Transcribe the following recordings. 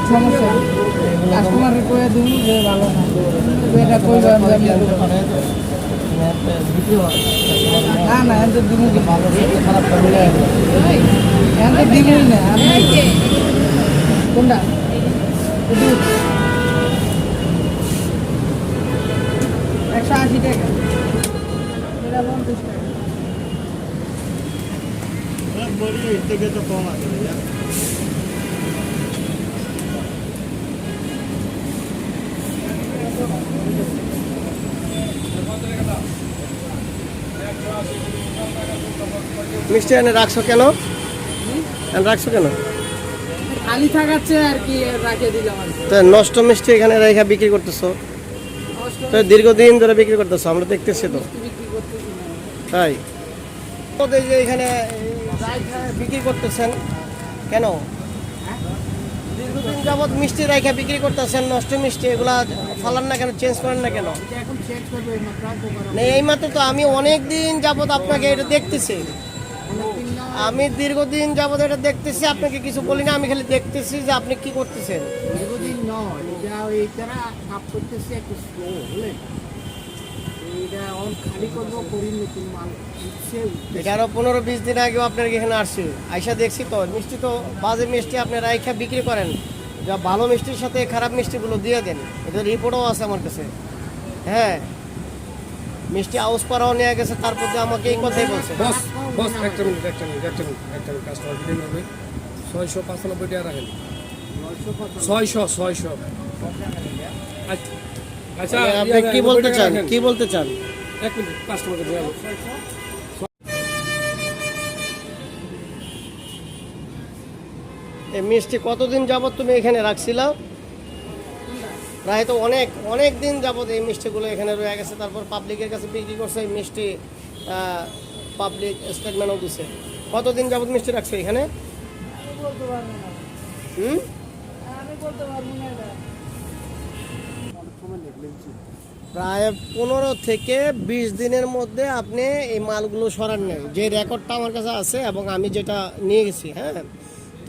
সমস্যা কাস্টমারের কয়ে দিন যে ভালো না এটা কইবেন না না এদের দিন ভালো খারাপ মিলে এদের দিনই না কোনটা 180 টাকা এটা 50 টাকা বলি এর থেকে তো কম আছে ভাইয়া মিষ্টি এনে রাখছো কেন? রাখছো কেন? খালি থাকাচ্ছে আর কি রাখে দিলাম আর কি। তো নষ্ট মিষ্টি এখানে রেখা বিক্রি করতেছো তো দীর্ঘদিন ধরে বিক্রি করতেছো আমরা দেখতেছি তো তাই ওদের যে এখানে বিক্রি করতেছেন কেন? দীর্ঘদিন যাবৎ মিষ্টি রাইখা বিক্রি করতেছেন নষ্ট মিষ্টি এগুলা ফালান না কেন চেঞ্জ করেন না কেন? না এই মাত্র তো আমি অনেক দিন যাবৎ আপনাকে এটা দেখতেছি আমি দীর্ঘদিন যাবৎ এটা দেখতেছি আপনাকে কিছু বলি না আমি খালি দেখতেছি যে আপনি কি করতেছেন দীর্ঘদিন নয় এটা এইটারা কাপ করতেছে একটু স্লো হলে এটা অন খালি করবো করি নতুন মাল এটা আরো 15-20 দিন আগেও আপনার এখানে আসছে আইসা দেখছি তো মিষ্টি তো বাজে মিষ্টি আপনি রাইখা বিক্রি করেন যা ভালো মিষ্টির সাথে খারাপ মিষ্টিগুলো দিয়ে দেন এটা রিপোর্টও আছে আমার কাছে হ্যাঁ মিষ্টি আউস পাড়াও নিয়ে গেছে তারপর আমাকে এই কথাই বলছে বস একটা মিনিট কাস্টমার দিতে হবে 695 টাকা রাখেন 600 আচ্ছা আপনি কি বলতে চান এক মিনিট কাস্টমারকে দেওয়া এই মিষ্টি কতদিন যাবত তুমি এখানে রাখছিলা প্রায় তো অনেক দিন যাবত এই মিষ্টিগুলো এখানে রয়ে গেছে তারপর পাবলিকের কাছে বিক্রি করছে এই মিষ্টি পাবলিক স্টেটমেন্টও দিছে কতদিন যাবত মিষ্টি রাখছো এখানে প্রায় 15 থেকে 20 দিনের মধ্যে আপনি এই মালগুলো সরান নেন যে রেকর্ডটা আমার কাছে আছে এবং আমি যেটা নিয়ে গেছি হ্যাঁ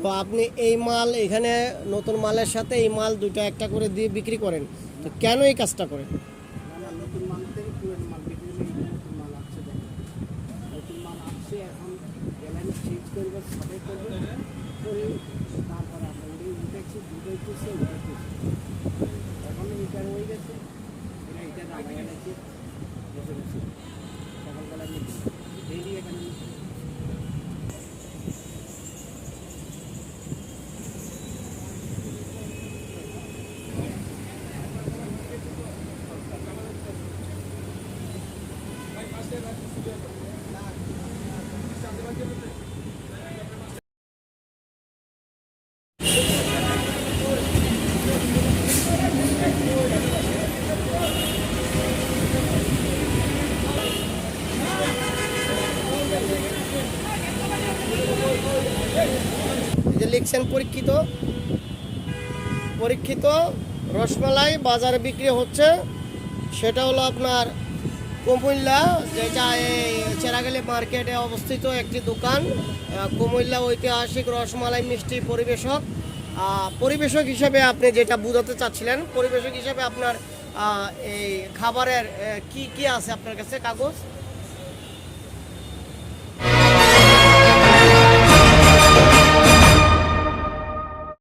তো আপনি এই মাল এখানে নতুন মালের সাথে এই মাল দুটো একটা করে দিয়ে বিক্রি করেন তো কেন এই কাজটা করেন নতুন মাল থেকে পুরনো মাল বিক্রি করে নতুন মাল আসছে নতুন মাল আসছে এখন গ্যালারি চেঞ্জ করবে সবাই করবে করে তারপরে আপনার উঠেছি উঠেছে এখন এইটার হয়ে গেছে এটা নামাই গেছে বসে গেছে সকালবেলা ডেইলি এখানে যে লিখছেন পরীক্ষিত রসমালাই বাজারে বিক্রি হচ্ছে সেটা হলো আপনার কুমিল্লা যেটা এই চেরাগালি মার্কেটে অবস্থিত একটি দোকান কুমিল্লা ঐতিহাসিক রসমালাই মিষ্টি পরিবেশক হিসেবে আপনি যেটা বোঝাতে চাচ্ছিলেন পরিবেশক হিসেবে আপনার এই খাবারের কি কি আছে আপনার কাছে কাগজ